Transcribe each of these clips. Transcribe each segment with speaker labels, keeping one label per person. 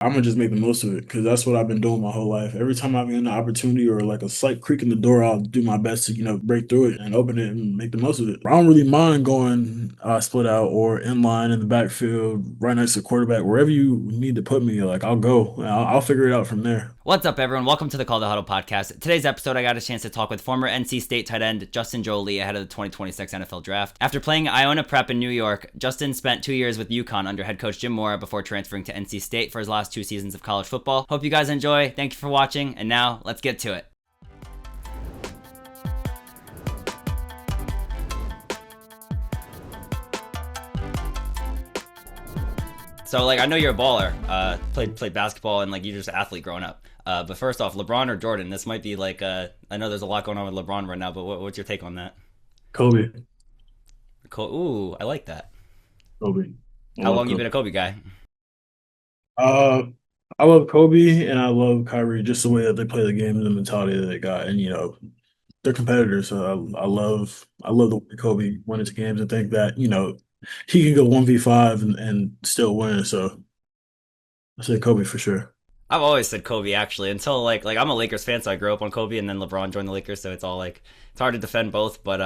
Speaker 1: I'm gonna just make the most of it because that's what I've been doing my whole life. Every time I get an opportunity or like a slight creak in the door, I'll do my best to break through it and open it and make the most of it. I don't really mind going split out or in line in the backfield, right next to the quarterback, wherever you need to put me. Like I'll go, and I'll figure it out from there.
Speaker 2: What's up, everyone? Welcome to the Call The Huddle podcast. Today's episode, I got a chance to talk with former NC State tight end Justin Joly ahead of the 2026 NFL Draft. After playing Iona Prep in New York, Justin spent 2 years with UCONN under head coach Jim Mora before transferring to NC State for his last 2 seasons of college football. Hope you guys enjoy. Thank you for watching, and now let's get to it. So, I know you're a baller. Played basketball, and you're just an athlete growing up. But first off, LeBron or Jordan? This might be I know there's a lot going on with LeBron right now, but what's your take on that?
Speaker 1: Kobe,
Speaker 2: Ooh, I like that.
Speaker 1: Kobe, I
Speaker 2: How
Speaker 1: love
Speaker 2: long you
Speaker 1: Kobe.
Speaker 2: been a Kobe guy?
Speaker 1: Uh, I love Kobe and I love Kyrie, just the way that they play the game and the mentality that they got, and they're competitors. So I love the way Kobe went into games and think that he can go 1v5 and still win. So I say Kobe for sure.
Speaker 2: I've always said Kobe actually until I'm a Lakers fan, so I grew up on Kobe, and then LeBron joined the Lakers, so it's all it's hard to defend both. But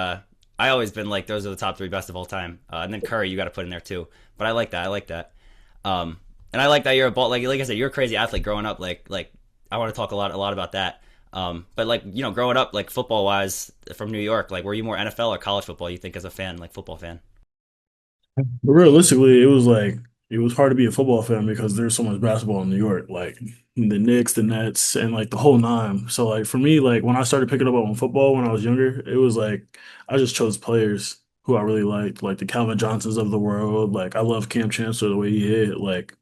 Speaker 2: I always been like those are the top three best of all time, and then Curry you got to put in there too. But I like that. I like that. And I like that you're a ball like I said you're a crazy athlete growing up. I want to talk a lot about that. But growing up football wise from New York, were you more NFL or college football? You think as a fan, football fan?
Speaker 1: But realistically, it was hard to be a football fan because there's so much basketball in New York, like the Knicks, the Nets, and like the whole nine. So like for me, like when I started picking up on football when I was younger, it was like I just chose players who I really liked, like the Calvin Johnsons of the world. Like I love Cam Chancellor the way he hit, like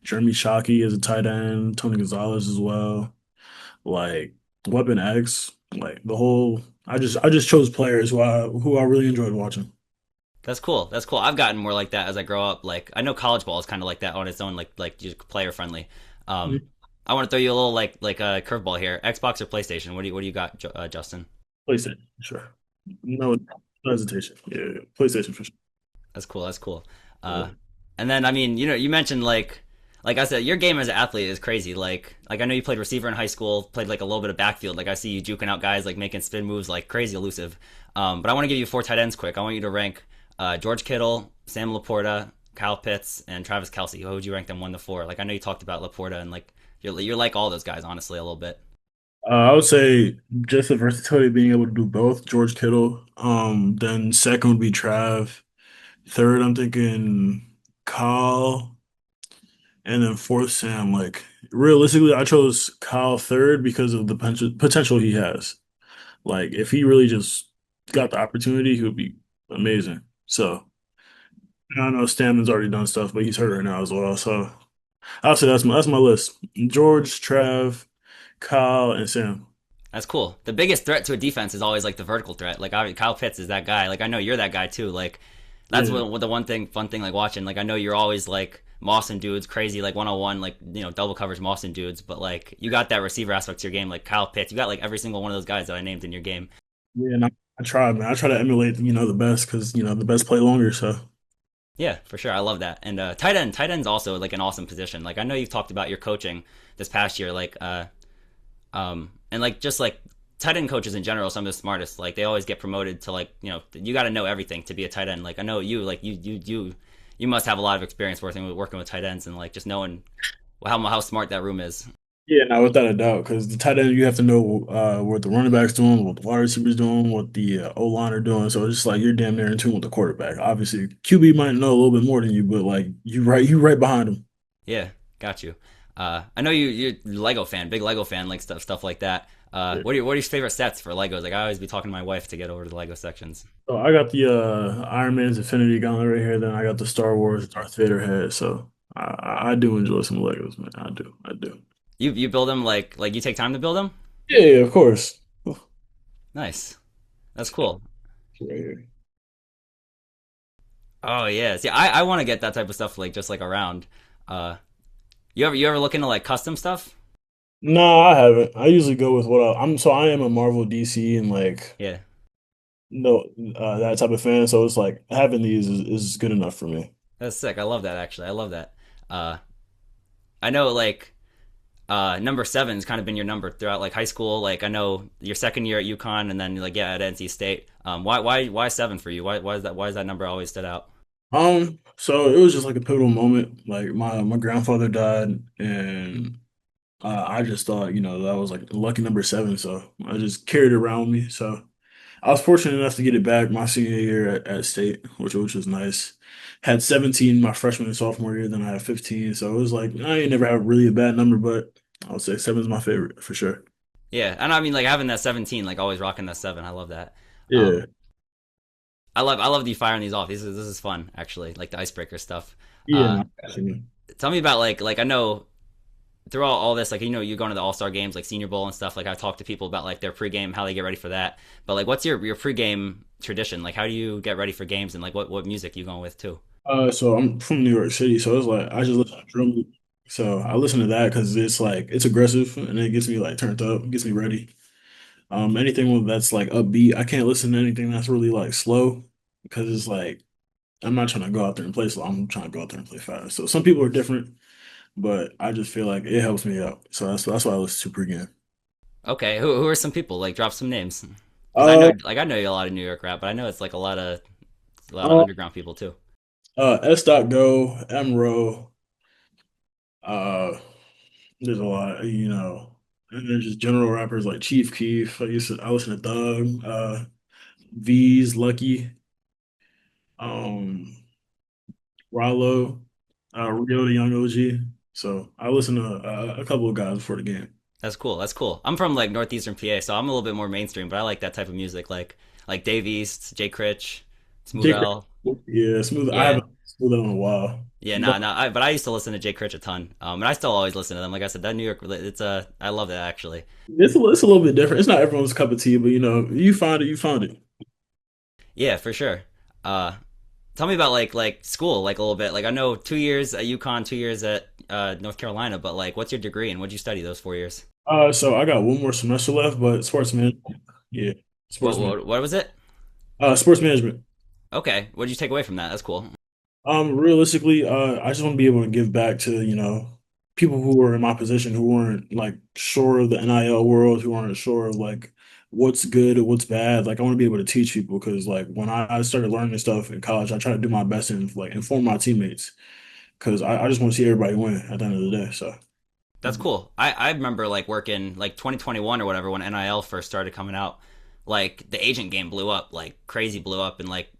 Speaker 1: Jeremy Shockey as a tight end, Tony Gonzalez as well, like Weapon X, like the whole. I just chose players who I really enjoyed watching.
Speaker 2: That's cool. That's cool. I've gotten more like that as I grow up. I know college ball is kind of like that on its own, just player friendly. Um, I want to throw you a little a curveball here. Xbox or PlayStation? What do you got, Justin?
Speaker 1: PlayStation, sure. No hesitation. Yeah, PlayStation for sure.
Speaker 2: That's cool. That's cool. Uh,
Speaker 1: Yeah.
Speaker 2: and then I mean, you mentioned like I said, your game as an athlete is crazy. I know you played receiver in high school, played a little bit of backfield. I see you juking out guys, making spin moves, crazy elusive. But I want to give you four tight ends quick. I want you to rank George Kittle, Sam Laporta, Kyle Pitts, and Travis Kelsey. How would you rank them 1 to 4? I know you talked about Laporta and you're like all those guys, honestly, a little bit.
Speaker 1: I would say just the versatility of being able to do both. George Kittle. Then second would be Trav. Third, I'm thinking Kyle, and then fourth, Sam. Like realistically, I chose Kyle third because of the potential he has. Like if he really just got the opportunity, he would be amazing. So I know Stammen's already done stuff, but he's hurt right now as well. So I'll say that's my list. George, Trav, Kyle, and Sam.
Speaker 2: That's cool. The biggest threat to a defense is always the vertical threat. Kyle Pitts is that guy. I know you're that guy too. That's
Speaker 1: Yeah.
Speaker 2: what the one thing fun thing watching. I know you're always mossing dudes crazy 101 double covers mossing dudes, but you got that receiver aspect to your game Kyle Pitts. You got every single one of those guys that I named in your game.
Speaker 1: Yeah, and I try, man. I try to emulate, the best because, the best play longer. So,
Speaker 2: Yeah, for sure. I love that. And tight end's also an awesome position. I know you've talked about your coaching this past year and just tight end coaches in general, some of the smartest. They always get promoted to you got to know everything to be a tight end. I know you you must have a lot of experience working with tight ends and just knowing how smart that room is.
Speaker 1: yeah, now without a doubt, because the tight end, you have to know what the running back's doing, what the wide receiver's doing, what the O-line are doing. So it's just like you're damn near in tune with the quarterback. Obviously, QB might know a little bit more than you, but you right behind him.
Speaker 2: Yeah, got you. I know you're a Lego fan, big Lego fan, stuff like that.
Speaker 1: Yeah.
Speaker 2: What are your favorite sets for Legos? I always be talking to my wife to get over to the Lego sections.
Speaker 1: So I got the Iron Man's Infinity Gauntlet right here. Then I got the Star Wars Darth Vader head. So I do enjoy some Legos, man. I do.
Speaker 2: You build them you take time to build them?
Speaker 1: Yeah, yeah, of course. Oh,
Speaker 2: Nice. That's cool.
Speaker 1: right here.
Speaker 2: Oh yeah. See, I want to get that type of stuff just around. Uh, you ever look into custom stuff?
Speaker 1: No, I haven't. I usually go with what I'm. So I am a Marvel, DC, and
Speaker 2: Yeah.
Speaker 1: no that type of fan. So it's like having these is good enough for me.
Speaker 2: That's sick. I love that actually. I love that. Uh, I know like number seven's kind of been your number throughout like high school. Like I know your second year at UConn, and then like yeah at NC State. Why seven for you? Why is that number always stood out?
Speaker 1: So it was just like a pivotal moment. Like my grandfather died, and I just thought, that was like lucky number seven. So I just carried it around with me. So I was fortunate enough to get it back my senior year at state, which was nice. Had 17 my freshman and sophomore year, then I had 15. So it was like I ain't never had really a bad number, but I would say seven is my favorite for sure.
Speaker 2: Yeah, and I mean like having that 17, like always rocking that seven. I love that.
Speaker 1: Yeah.
Speaker 2: I love you firing these off. This is fun actually, like the icebreaker stuff.
Speaker 1: Yeah,
Speaker 2: Uh,
Speaker 1: no, definitely.
Speaker 2: Tell me about like I know through all this, like you going to the All Star games, like Senior Bowl and stuff. Like I talk to people about like their pregame, how they get ready for that. But like, what's your pregame tradition? Like, how do you get ready for games, and like what music you going with too?
Speaker 1: So I'm from New York City, so it's like I just listen to drum music. So I listen to that because it's like it's aggressive and it gets me like turned up, gets me ready. That's like upbeat, I can't listen to anything that's really like slow because it's like I'm not trying to go out there and play slow. I'm trying to go out there and play fast. So some people are different, but I just feel like it helps me out. So that's why I listen to pregame.
Speaker 2: Okay, who are some people? Like, drop some names. Because
Speaker 1: Uh,
Speaker 2: I know you a lot of New York rap, but I know it's like a lot of
Speaker 1: uh,
Speaker 2: underground people too.
Speaker 1: S. Go, Mro. Uh, there's a lot, and then just general rappers like Chief Keef. I listen to Thug, V's, Lucky, um, Rollo, Rio the Young OG. So I listen to a couple of guys before the game.
Speaker 2: That's cool. That's cool. I'm from like northeastern PA, so I'm a little bit more mainstream, but I like that type of music, like Dave East, Jay Critch, Smooth
Speaker 1: Jake,
Speaker 2: L.
Speaker 1: yeah, Smooth. I
Speaker 2: Yeah,
Speaker 1: haven't smooth in a while,
Speaker 2: yeah,
Speaker 1: but
Speaker 2: but I used to listen to Jay Critch a ton, and I still always listen to them. Like I said, that New York, I love that actually.
Speaker 1: it's a little bit different. It's not everyone's cup of tea, but you find it, you found it.
Speaker 2: Yeah, for sure. Uh, Tell me about like school, like a little bit. Like I know 2 years at UConn, 2 years at North Carolina, but like, what's your degree and what'd you study those 4 years?
Speaker 1: So I got one more semester left, but yeah, sportsman,
Speaker 2: What was it?
Speaker 1: sports management.
Speaker 2: Okay, what'd you take away from that? That's cool.
Speaker 1: Realistically, I just want to be able to give back to, people who are in my position who weren't like sure of the NIL world, who aren't sure of like what's good or what's bad. Like I want to be able to teach people because like when I started learning this stuff in college, I try to do my best and like inform my teammates because I just want to see everybody win at the end of the day. So
Speaker 2: That's cool. I remember like working like 2021 or whatever when NIL first started coming out. Like the agent game blew up, like crazy blew up, and like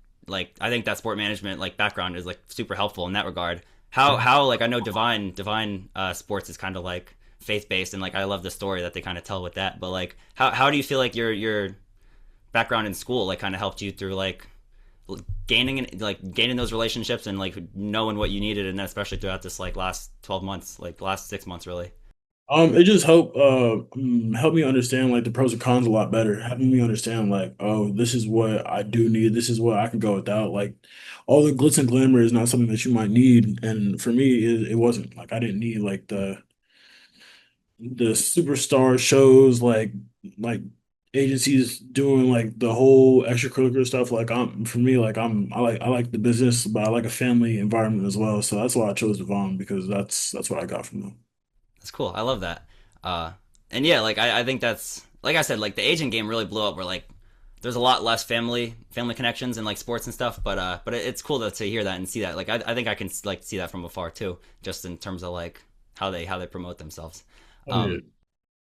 Speaker 2: I think that sport management like background is like super helpful in that regard. How like I know Divine Sports is kind of like faith based, and like I love the story that they kind of tell with that. But like how do you feel like your background in school like kind of helped you through like gaining those relationships and like knowing what you needed, and then especially throughout this like last 12 months, like last 6 months really.
Speaker 1: it just helped me understand like the pros and cons a lot better, helping me understand like, oh, this is what I do need, this is what I can go without. Like all the glitz and glamour is not something that you might need, and for me, it wasn't. Like I didn't need like the superstar shows, like agencies doing like the whole extracurricular stuff. Like for me, like I like the business, but I like a family environment as well. So that's why I chose Devon because that's what I got from them.
Speaker 2: That's cool. I love that. Uh, and yeah, like I think that's like I said, like the agent game really blew up. Where like there's a lot less family connections and like sports and stuff. But it's cool to hear that and see that. Like I think I can like see that from afar too, just in terms of like how they promote themselves.
Speaker 1: Oh yeah.
Speaker 2: Um,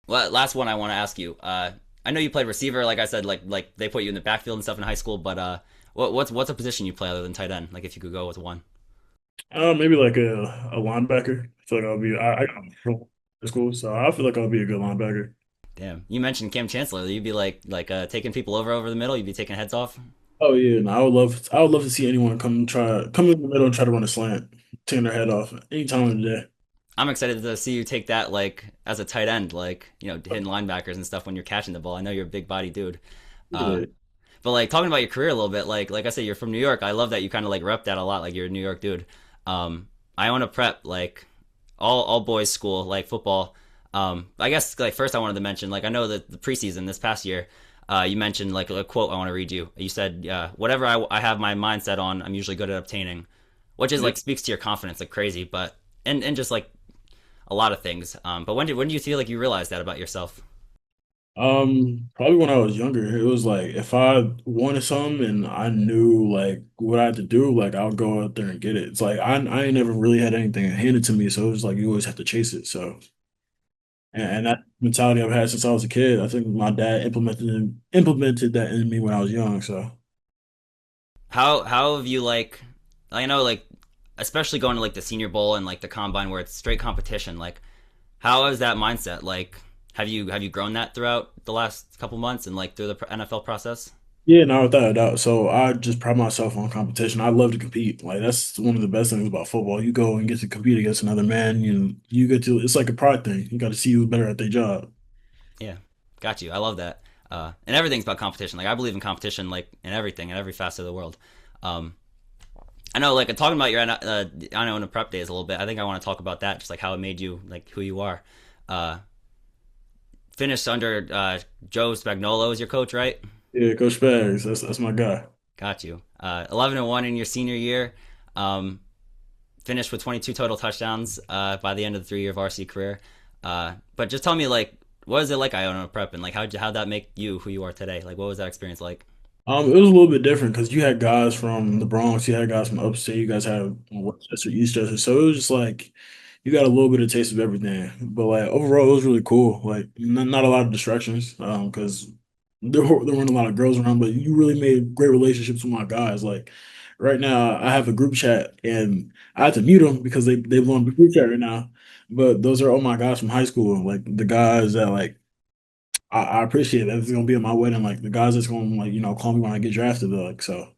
Speaker 2: well, last one I want to ask you. I know you played receiver. Like I said, like they put you in the backfield and stuff in high school. But what's a position you play other than tight end? Like if you could go with one.
Speaker 1: Maybe like a linebacker. I feel like I got from school, so I feel like I'll be a good linebacker.
Speaker 2: Damn, you mentioned Cam Chancellor. You'd be like taking people over the middle. You'd be taking heads off.
Speaker 1: Oh yeah, no, I would love to see anyone come in the middle and try to run a slant, tearing their head off any time of the day.
Speaker 2: I'm excited to see you take that like as a tight end, like hitting linebackers and stuff when you're catching the ball. I know you're a big body dude. Uh,
Speaker 1: Yeah.
Speaker 2: but like talking about your career a little bit, like I said, you're from New York. I love that you kind of like rep that a lot. Like you're a New York dude. Iona Prep, like all boys school, like football. I guess like first I wanted to mention like I know that the preseason this past year, you mentioned like a quote I want to read you. You said, "Whatever I have my mindset on, I'm usually good at obtaining," which is
Speaker 1: Yeah.
Speaker 2: like speaks to your confidence like crazy. But and just like a lot of things. But when do you feel like you realized that about yourself?
Speaker 1: Probably when I was younger, it was like if I wanted something and I knew like what I had to do, like I'll go out there and get it. It's like I ain't never really had anything handed to me, so it was like you always have to chase it. So and that mentality I've had since I was a kid. I think my dad implemented that in me when I was young. So
Speaker 2: How have you like? I know like especially going to like the Senior Bowl and like the combine where it's straight competition. Like how is that mindset? Like have you grown that throughout the last couple months and like through the NFL process?
Speaker 1: yeah, no, without a doubt. So I just pride myself on competition. I love to compete. Like that's one of the best things about football. You go and get to compete against another man. You get to. It's like a pride thing. You got to see who's better at their job.
Speaker 2: Yeah, got you. I love that. And everything's about competition. Like I believe in competition, like in everything, in every facet of the world. Um, I know, like talking about your Iona Prep days a little bit. I think I want to talk about that, just like how it made you like who you are. Uh, Finished under Joe Spagnolo as your coach, right?
Speaker 1: Yeah, Coach Spags, that's my guy.
Speaker 2: Got you. 11-1 in your senior year. Um, Finished with 22 total touchdowns by the end of the 3-year varsity career. But just tell me, like, what is it like Iona Prep, and like how'd that make you who you are today? Like, what was that experience like?
Speaker 1: It was a little bit different because you had guys from the Bronx, you had guys from upstate, you guys had Westchester, Eastchester, so it was just like you got a little bit of taste of everything. But like overall, it was really cool. Like not a lot of distractions, because there weren't a lot of girls around, but you really made great relationships with my guys. Like right now, I have a group chat and I had to mute them because they belong to the group chat right now. But those are all my guys from high school, like the guys that like I appreciate that it's gonna be at my wedding. Like the guys that's gonna like call me when I get drafted. Like so,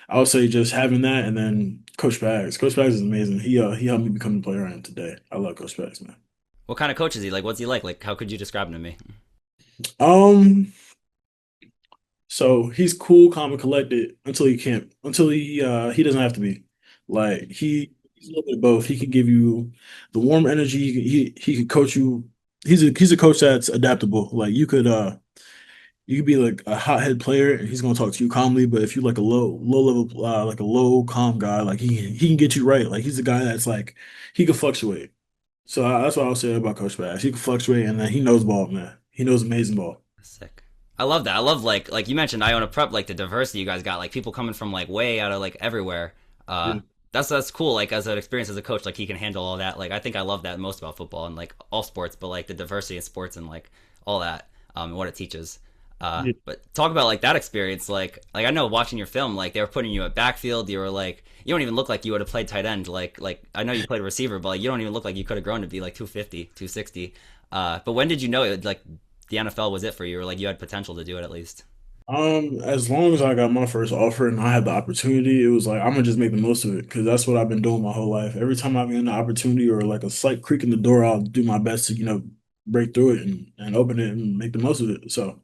Speaker 1: I would say just having that, and then Coach Bags. Coach Bags is amazing. He helped me become the player I am today. I love Coach Bags, man.
Speaker 2: What kind of coach is he? Like, what's he like? Like, how could you describe him to me?
Speaker 1: Um, so he's cool, calm, and collected until he doesn't have to be. Like he's a little bit of both. He can give you the warm energy. He can coach you. He's a coach that's adaptable. Like you could be like a hothead player and he's gonna talk to you calmly, but if you like a low level like a low calm guy, like he can get you right. Like he's a guy that's like he can fluctuate. So that's what I'll say about Coach Bass. He can fluctuate and then he knows ball, man. He knows amazing ball.
Speaker 2: Sick. I love that. I love like you mentioned Iona Prep, like the diversity you guys got, like people coming from like way out of like everywhere. Uh,
Speaker 1: Yeah.
Speaker 2: that's cool. Like as an experience as a coach, like he can handle all that. Like I think I love that most about football and like all sports, but like the diversity in sports and like all that, and what it teaches.
Speaker 1: Yeah.
Speaker 2: But talk about like that experience. Like I know watching your film, like they were putting you at backfield. You were like you don't even look like you would have played tight end. Like I know you played receiver, but like you don't even look like you could have grown to be like 250, 260. But when did you know it like the NFL was it for you, or like you had potential to do it at least?
Speaker 1: As long as I got my first offer and I had the opportunity, it was like I'm gonna just make the most of it because that's what I've been doing my whole life. Every time I get an opportunity or like a slight creak in the door, I'll do my best to break through it and open it and make the most of it. So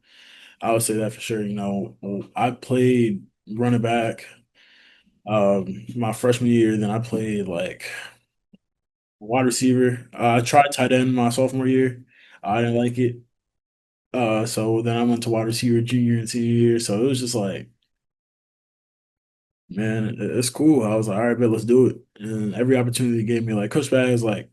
Speaker 1: I would say that for sure. I played running back my freshman year, then I played like wide receiver. I tried tight end my sophomore year. I didn't like it. So then I went to wide receiver junior and senior year. So it was just like, man, it's cool. I was like, all right, bet let's do it. And every opportunity he gave me, like Coach Bag is like,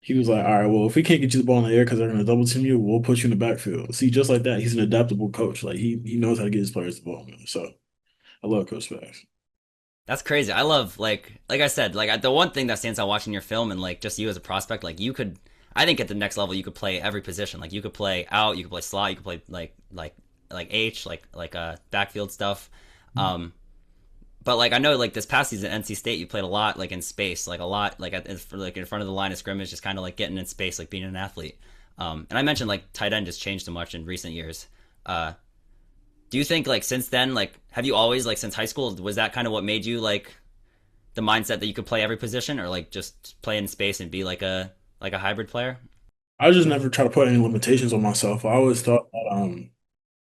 Speaker 1: he was like, all right, well, if we can't get you the ball in the air because they're gonna double team you, we'll put you in the backfield. See, just like that, he's an adaptable coach. Like he knows how to get his players the ball, man. So I love Coach Bags.
Speaker 2: That's crazy. I love like I said, like the one thing that stands out watching your film and like just you as a prospect, like you could, I think at the next level you could play every position. Like you could play out, you could play slot, you could play like H, like backfield stuff. Um, but like I know like this past season at NC State you played a lot like in space, like a lot like like in front of the line of scrimmage, just kind of like getting in space, like being an athlete. And I mentioned like tight end has changed so much in recent years. Uh, do you think like since then, like have you always like since high school was that kind of what made you like the mindset that you could play every position or like just play in space and be like a hybrid player?
Speaker 1: I just never try to put any limitations on myself. I always thought that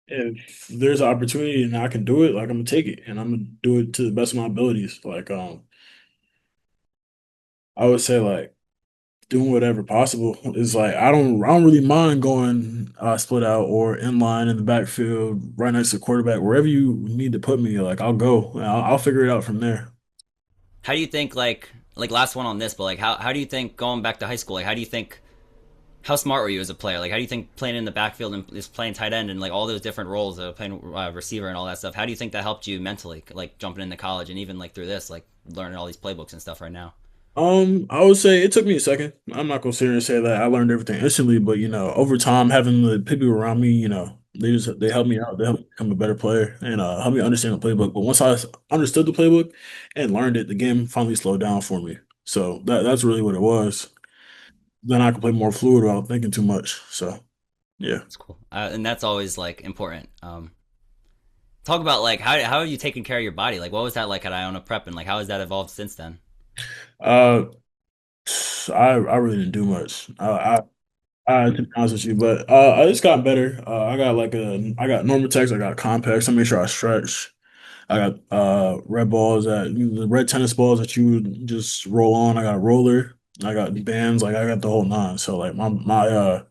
Speaker 1: if there's an opportunity and I can do it, like I'm gonna take it and I'm gonna do it to the best of my abilities. Like I would say like doing whatever possible is like I don't really mind going split out or in line in the backfield right next to the quarterback wherever you need to put me. Like I'll go. I'll figure it out from there.
Speaker 2: How do you think like like last one on this, but like how do you think going back to high school, like how do you think how smart were you as a player? Like how do you think playing in the backfield and just playing tight end and like all those different roles, playing receiver and all that stuff? How do you think that helped you mentally, like jumping into college and even like through this, like learning all these playbooks and stuff right now?
Speaker 1: I would say it took me a second. I'm not gonna sit here and say that I learned everything instantly, but over time, having the people around me, they helped me out. They helped me become a better player and helped me understand the playbook. But once understood the playbook and learned it, the game finally slowed down for me. So that's really what it was. Then I could play more fluid without thinking too much. So yeah.
Speaker 2: That's cool, and that's always like important. Talk about like how are you taking care of your body? Like what was that like at Iona Prep, and like how has that evolved since then?
Speaker 1: Uh, I really didn't do much. To be honest with you, but I just got better. I got normal text, I got complex. I make sure I stretch. I got red balls the red tennis balls that you would just roll on. I got a roller. I got bands. Like I got the whole nine. So like my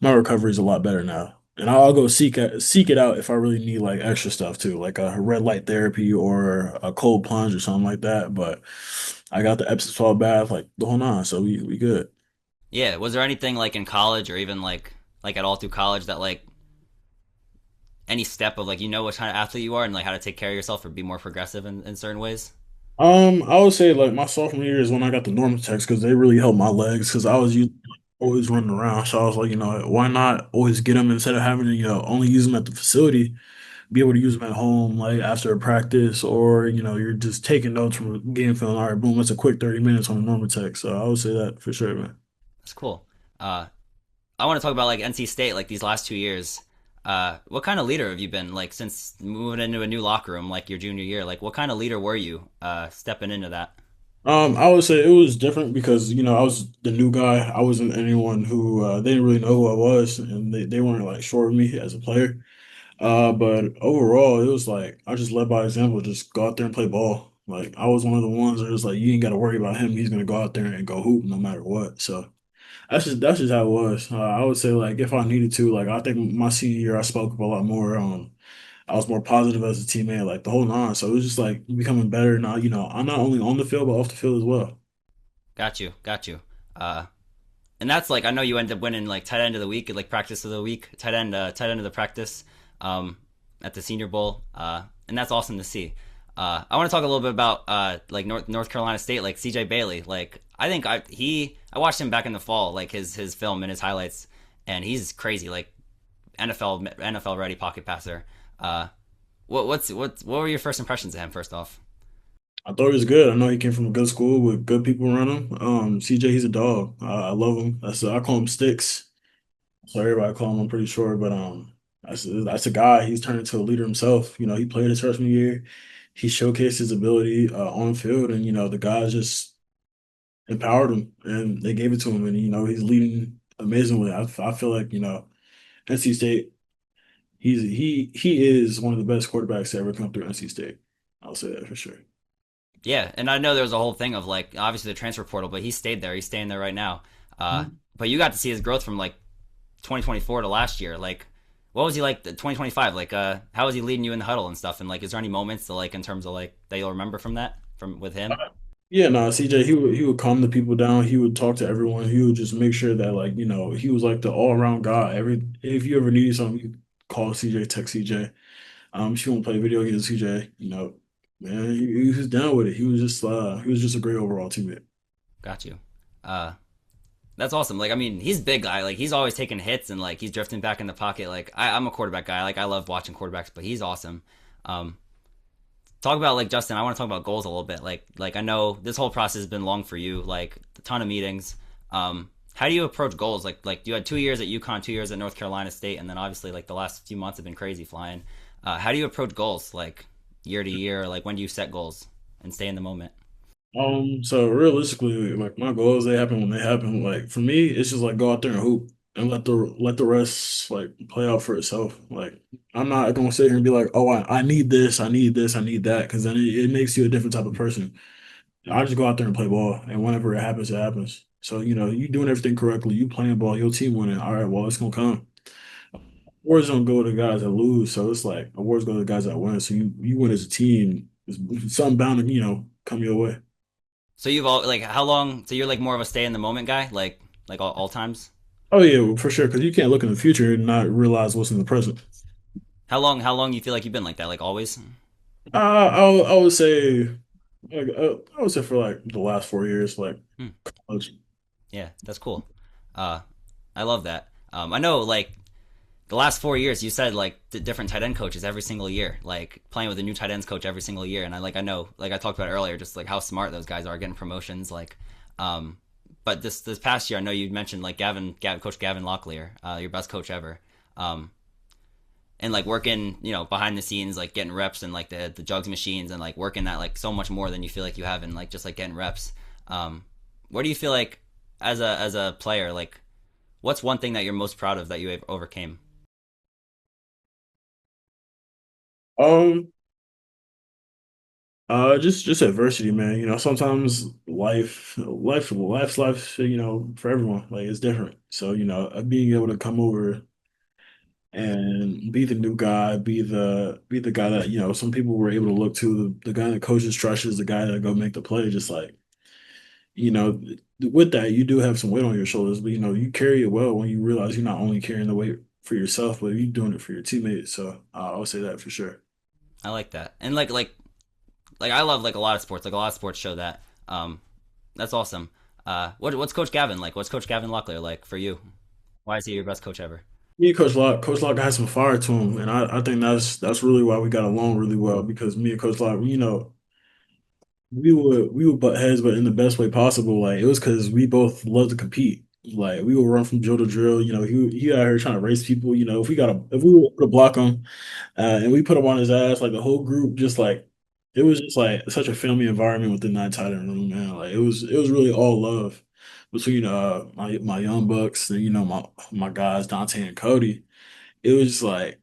Speaker 1: recovery is a lot better now. And I'll go seek it out if I really need like extra stuff too, like a red light therapy or a cold plunge or something like that. But I got the Epsom salt bath, like the whole nine. So we good.
Speaker 2: Yeah, was there anything like in college or even like at all through college that like any step of like you know what kind of athlete you are and like how to take care of yourself or be more progressive in certain ways?
Speaker 1: I would say like my sophomore year is when I got the normal techs because they really helped my legs because I was always running around. So I was like, why not always get them instead of having to, only use them at the facility, be able to use them at home, like after a practice, or you're just taking notes from a game film. All right, boom, it's a quick 30 minutes on a normal tech. So I would say that for sure, man.
Speaker 2: That's cool. I want to talk about like NC State like these last 2 years. What kind of leader have you been like since moving into a new locker room like your junior year? Like what kind of leader were you stepping into that?
Speaker 1: I would say it was different because, I was the new guy. I wasn't anyone who they didn't really know who I was, and they weren't like sure of me as a player. But overall, it was like I just led by example, just go out there and play ball. Like I was one of the ones that was like, you ain't got to worry about him. He's gonna go out there and go hoop no matter what. So that's just how it was. I would say like if I needed to, like I think my senior year I spoke up a lot more. I was more positive as a teammate, like the whole nine. So it was just like becoming better. Now, I'm not only on the field but off the field as well.
Speaker 2: Got you, got you. Uh, and that's like I know you end up winning like tight end of the week, like practice of the week, tight end of the practice, um, at the Senior Bowl, and that's awesome to see. I want to talk a little bit about like North Carolina State, like CJ Bailey. Like I think I watched him back in the fall, like his film and his highlights, and he's crazy, like NFL ready pocket passer. Uh, what were your first impressions of him? First off,
Speaker 1: I thought he was good. I know he came from a good school with good people around him. CJ, he's a dog. I love him. I call him Sticks. So everybody call him, I'm pretty sure, but that's a guy. He's turned into a leader himself. He played his freshman year. He showcased his ability on field, and the guys just empowered him, and they gave it to him, and he's leading amazingly. I feel like NC State. He is one of the best quarterbacks to ever come through NC State. I'll say that for sure.
Speaker 2: yeah, and I know there was a whole thing of like obviously the transfer portal, but he stayed there. He's staying there right now. But you got to see his growth from like 2024 to last year. Like, what was he like 2025? Like, how was he leading you in the huddle and stuff? And like, is there any moments to like in terms of like that you'll remember from that from with him?
Speaker 1: Yeah, no, CJ, he would calm the people down. He would talk to everyone. He would just make sure that like, he was like the all around guy. If you ever needed something, you call CJ, text CJ. If you want to play video games, CJ, man, he was down with it. He was just a great overall teammate.
Speaker 2: Got you. Uh, that's awesome. Like, I mean, he's a big guy. Like, he's always taking hits and like he's drifting back in the pocket. Like, I'm a quarterback guy. Like, I love watching quarterbacks, but he's awesome. Um, talk about like Justin. I want to talk about goals a little bit. Like I know this whole process has been long for you. Like a ton of meetings. How do you approach goals? Like you had 2 years at UConn, 2 years at North Carolina State, and then obviously like the last few months have been crazy flying. How do you approach goals like year to year? Like when do you set goals and stay in the moment?
Speaker 1: So realistically, like my goals, they happen when they happen. Like for me, it's just like go out there and hoop and let the rest like play out for itself. Like I'm not gonna sit here and be like, oh, I need this, I need this, I need that, because then it makes you a different type of person. I just go out there and play ball, and whenever it happens, it happens. So you doing everything correctly, you playing ball, your team winning. All right, well, it's gonna come. Awards don't go to the guys that lose, so it's like awards go to the guys that win. So you win as a team. It's something bound to come your way.
Speaker 2: So you've all like how long? So you're like more of a stay in the moment guy, like all times.
Speaker 1: Oh yeah, for sure. Because you can't look in the future and not realize what's in the present.
Speaker 2: How long you feel like you've been like that? Like always?
Speaker 1: I would say, like, I would say for like the last 4 years, like
Speaker 2: Hmm.
Speaker 1: college.
Speaker 2: Yeah, that's cool. Uh, I love that. I know like the last 4 years, you said like different tight end coaches every single year, like playing with a new tight ends coach every single year. And I know like I talked about earlier, just like how smart those guys are getting promotions. Um, but this past year, I know you mentioned like Coach Gavin Locklear, your best coach ever. Um, and like working, behind the scenes, like getting reps and like the jugs machines and like working that like so much more than you feel like you have and like just like getting reps. Um, what do you feel like as a player, like what's one thing that you're most proud of that you overcame?
Speaker 1: Um, just adversity, man. Sometimes life's life. For everyone, like it's different. So being able to come over and be the new guy, be the guy that some people were able to look to, the guy that coaches trushes, the guy that go make the play, just like you know, with that, you do have some weight on your shoulders, but you carry it well when you realize you're not only carrying the weight for yourself, but you're doing it for your teammates. So I would say that for sure.
Speaker 2: I like that. And like I love like a lot of sports. Like a lot of sports show that. That's awesome. What's Coach Gavin like? What's Coach Gavin Locklear like for you? Why is he your best coach ever?
Speaker 1: Me and Coach Lock has some fire to him, and I think that's really why we got along really well because me and Coach Lock, we would butt heads, but in the best way possible. Like it was because we both love to compete. Like we would run from drill to drill. He out here trying to race people. If we were able to block him, and we put him on his ass, like the whole group, just like it was just like such a family environment within that tight end room, man. Like it was really all love between my young bucks and my guys Dante and Cody. It was just like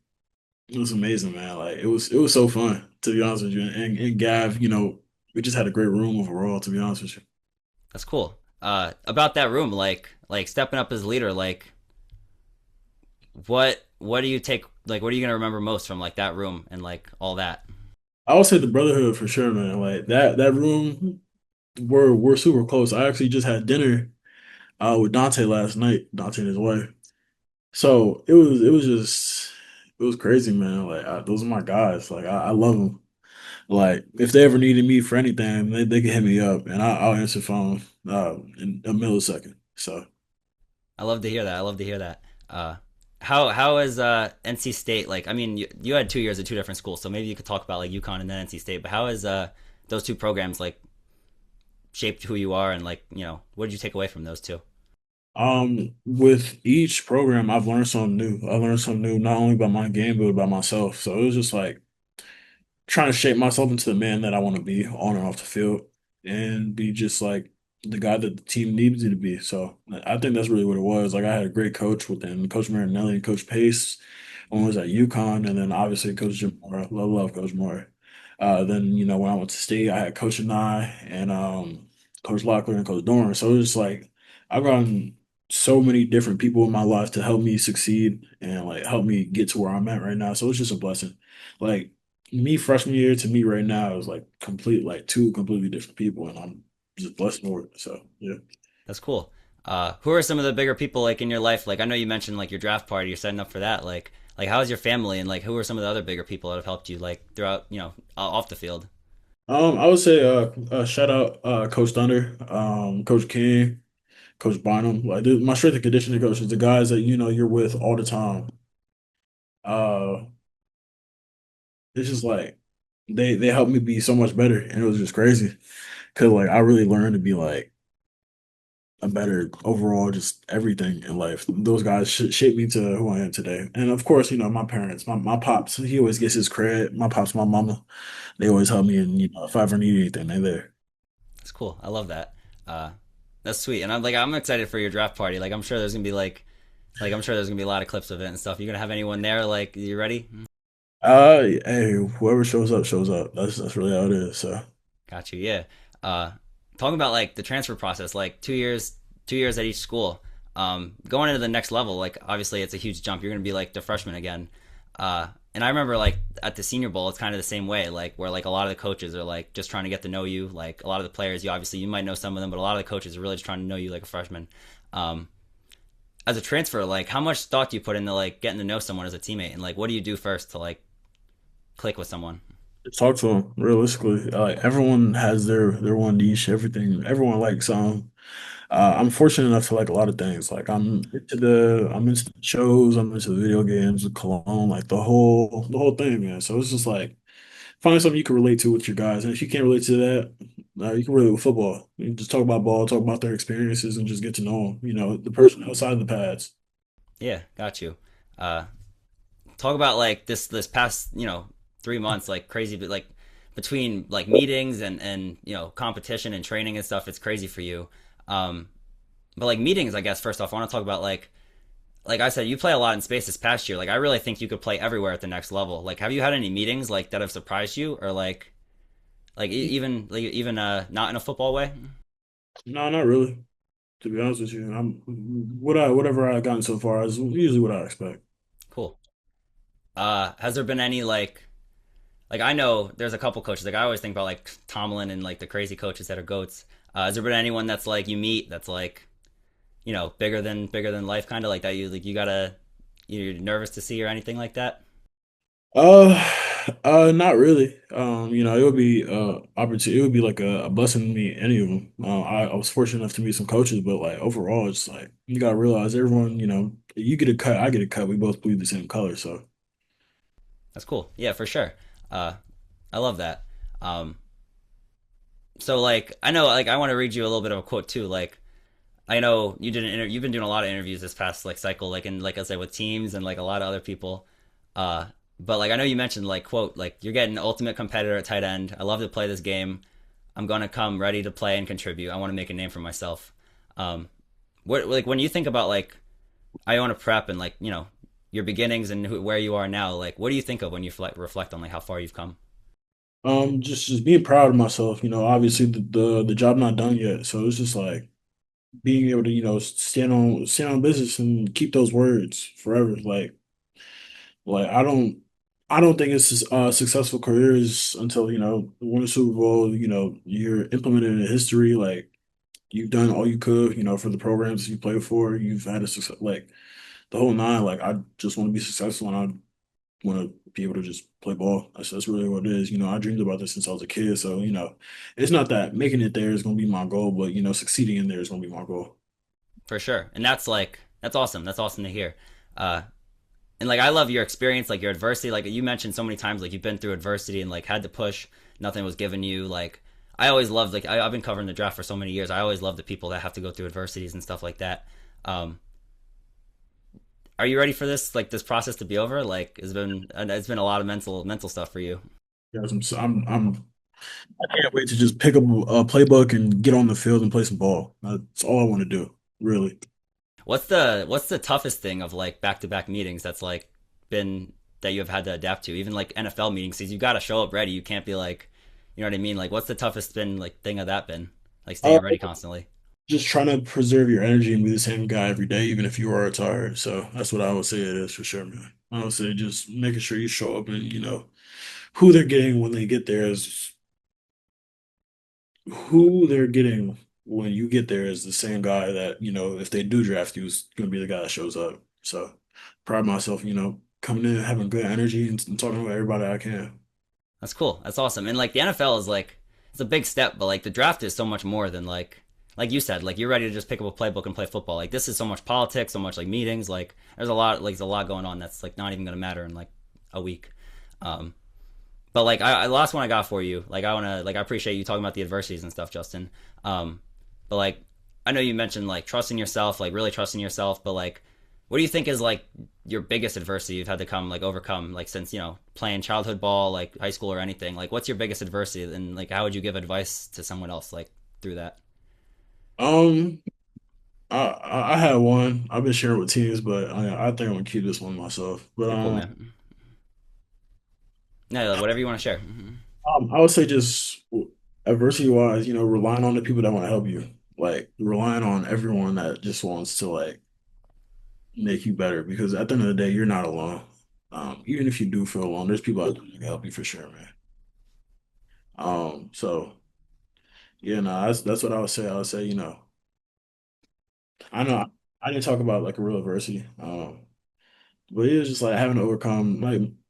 Speaker 1: it was amazing, man. Like it was so fun to be honest with you. And Gav, we just had a great room overall, to be honest with you.
Speaker 2: That's cool. About that room, like stepping up as leader, like what do you take? Like what are you gonna remember most from like that room and like all that?
Speaker 1: I would say the brotherhood for sure, man. Like that room, we're super close. I actually just had dinner with Dante last night, Dante and his wife. So it was crazy, man. Like those are my guys. Like I love them. Like if they ever needed me for anything, they can hit me up, and I'll answer phone in a millisecond. So
Speaker 2: I love to hear that. I love to hear that. Uh, how is NC State like? I mean, you had 2 years at two different schools, so maybe you could talk about like UConn and then NC State. But how is those two programs like shaped who you are and like what did you take away from those two?
Speaker 1: with each program, I've learned something new. I learned something new not only about my game but about myself. So it was just like trying to shape myself into the man that I want to be on and off the field and be just like the guy that the team needs me to be. So I think that's really what it was. Like I had a great coach within Coach Marinelli and Coach Pace when I was at UConn, and then obviously Coach Jim Mora. Love Coach Mora. Then when I went to state, I had Coach and Coach Locklear and Coach Dorn. So it was just like I've gotten so many different people in my life to help me succeed and like help me get to where I'm at right now. So it's just a blessing. Like me freshman year to me right now is like two completely different people, and I'm just blessed for it. So yeah.
Speaker 2: That's cool. Who are some of the bigger people like in your life? Like I know you mentioned like your draft party, you're setting up for that. Like how's your family and like who are some of the other bigger people that have helped you like throughout off the field?
Speaker 1: I would say shout out Coach Thunder, Coach King, Coach Bynum. Like my strength and conditioning coaches, the guys that you're with all the time. Uh, it's just like they helped me be so much better, and it was just crazy because like I really learned to be like a better overall, just everything in life. Those guys shaped me to who I am today. And of course, my parents, my pops, he always gets his credit. My pops, my mama, they always help me. And, if I ever need anything, they're there.
Speaker 2: That's cool. I love that. Uh, that's sweet. And I'm excited for your draft party. Like I'm sure there's gonna be like I'm sure there's gonna be a lot of clips of it and stuff. You gonna have anyone there? Like you ready?
Speaker 1: Hey, whoever shows up, shows up. That's really how it is. So,
Speaker 2: Got you. Yeah. Uh, talking about like the transfer process, like 2 years, 2 years at each school. Going into the next level, like obviously it's a huge jump. You're gonna be like the freshman again. And I remember like at the Senior Bowl, it's kind of the same way, like where like a lot of the coaches are like just trying to get to know you. Like a lot of the players, you obviously you might know some of them, but a lot of the coaches are really just trying to know you like a freshman. Um, as a transfer, like how much thought do you put into like getting to know someone as a teammate, and like what do you do first to like click with someone?
Speaker 1: Just talk to them realistically. Like everyone has their one niche. Everyone likes some. I'm fortunate enough to like a lot of things. Like I'm into the shows, I'm into the video games, the cologne, like the whole thing, man. So it's just like find something you can relate to with your guys. And if you can't relate to that, you can relate with football. You can just talk about ball, talk about their experiences, and just get to know them. The person outside of the pads.
Speaker 2: Yeah, got you. Uh, talk about like this past 3 months, like crazy, but like between like meetings and competition and training and stuff, it's crazy for you. Um, but like meetings, I guess first off, I want to talk about like I said, you play a lot in space this past year. Like I really think you could play everywhere at the next level. Like have you had any meetings like that have surprised you, or even not in a football way?
Speaker 1: No, not really. To be honest with you, whatever I gotten so far is usually what I expect.
Speaker 2: Cool. Has there been any like I know there's a couple coaches like I always think about like Tomlin and like the crazy coaches that are goats. Has there been anyone that's like you meet that's like bigger than life, kind of like that you gotta you're nervous to see or anything like that?
Speaker 1: Uh, not really. It would be opportunity. It would be like a blessing to meet any of them. I was fortunate enough to meet some coaches, but like overall, it's like you gotta realize everyone. You get a cut, I get a cut. We both bleed the same color, so
Speaker 2: That's cool. Yeah, for sure. Uh, I love that. Um, so like I know like I want to read you a little bit of a quote too. Like I know you've been doing a lot of interviews this past like cycle, like in like I said with teams and like a lot of other people. Uh, but like I know you mentioned like quote like you're getting ultimate competitor at tight end. I love to play this game. I'm gonna come ready to play and contribute. I want to make a name for myself. Um, what like when you think about like Iona Prep and like your beginnings and where you are now, like what do you think of when you reflect on like how far you've come?
Speaker 1: just being proud of myself. Obviously the job not done yet, so it's just like being able to stand on business and keep those words forever. Like I don't think it's successful careers until win a Super Bowl. You're implemented in history. Like you've done all you could. For the programs you play for. You've had a success. Like the whole nine. Like I just want to be successful and I want to be able to just play ball. That's really what it is. I dreamed about this since I was a kid. So it's not that making it there is going to be my goal, but succeeding in there is going to be my goal.
Speaker 2: For sure, and that's awesome. That's awesome to hear. Uh, and like I love your experience, like your adversity. Like you mentioned so many times, like you've been through adversity and like had to push. Nothing was given you. Like I always loved like I've been covering the draft for so many years. I always love the people that have to go through adversities and stuff like that. Um, are you ready for this like this process to be over? Like it's been a lot of mental stuff for you.
Speaker 1: Yes, I can't wait to just pick up a playbook and get on the field and play some ball. That's all I want to do, really.
Speaker 2: What's the toughest thing of like back to back meetings that's like been that you have had to adapt to? Even like NFL meetings, because you got to show up ready. You can't be like, you know what I mean? Like, what's the toughest been like thing of that been? Like
Speaker 1: Uh,
Speaker 2: staying ready constantly.
Speaker 1: just trying to preserve your energy and be the same guy every day, even if you are tired. So that's what I would say it is for sure, man. I would say just making sure you show up and who they're getting when they get there is who they're getting when you get there is the same guy that, if they do draft you, is going to be the guy that shows up. So pride myself, coming in, having good energy and talking to everybody I can.
Speaker 2: That's cool. That's awesome. And like the NFL is like it's a big step, but like the draft is so much more than like you said, like you're ready to just pick up a playbook and play football. Like this is so much politics, so much like meetings. Like there's a lot going on that's like not even gonna matter in like a week. Um, But like I last one I got for you. Like I wanna like I appreciate you talking about the adversities and stuff, Justin. But like I know you mentioned like trusting yourself, like really trusting yourself. But like, what do you think is like your biggest adversity you've had to come like overcome like since playing childhood ball, like high school or anything? Like, what's your biggest adversity, and like how would you give advice to someone else like through that?
Speaker 1: Um, I had one. I've been sharing with teams, but I think I'm gonna keep this one myself. But
Speaker 2: You're cool, man. No, like, whatever you want to share.
Speaker 1: I would say just adversity wise, relying on the people that want to help you, like relying on everyone that just wants to like make you better. Because at the end of the day, you're not alone. Even if you do feel alone, there's people out there that can help you for sure, man. So yeah, no, that's what I would say. I would say, I know I didn't talk about like a real adversity. But it was just like having to overcome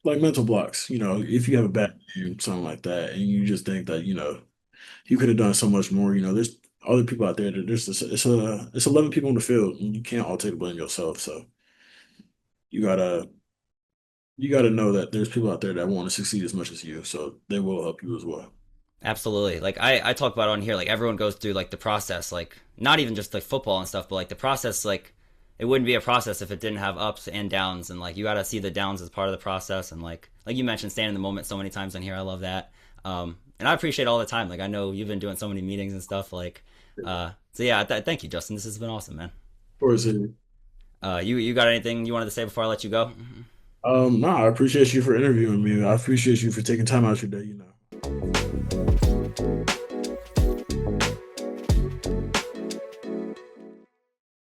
Speaker 1: like mental blocks. If you have a bad game, something like that, and you just think that, you could have done so much more. There's other people out there that it's 11 people in the field, and you can't all take the blame yourself. So you gotta you gotta know that there's people out there that want to succeed as much as you, so they will help you as well.
Speaker 2: Absolutely. Like I talk about on here, like everyone goes through like the process, like not even just like football and stuff, but like the process, like it wouldn't be a process if it didn't have ups and downs, and like you got to see the downs as part of the process, and like you mentioned, staying in the moment so many times on here. I love that. And I appreciate all the time. Like I know you've been doing so many meetings and stuff. Like, so yeah, thank you, Justin. This has been awesome, man.
Speaker 1: Of course,
Speaker 2: You got anything you wanted to say before I let you go?
Speaker 1: no, I appreciate you for interviewing me. I appreciate you for taking time out your day.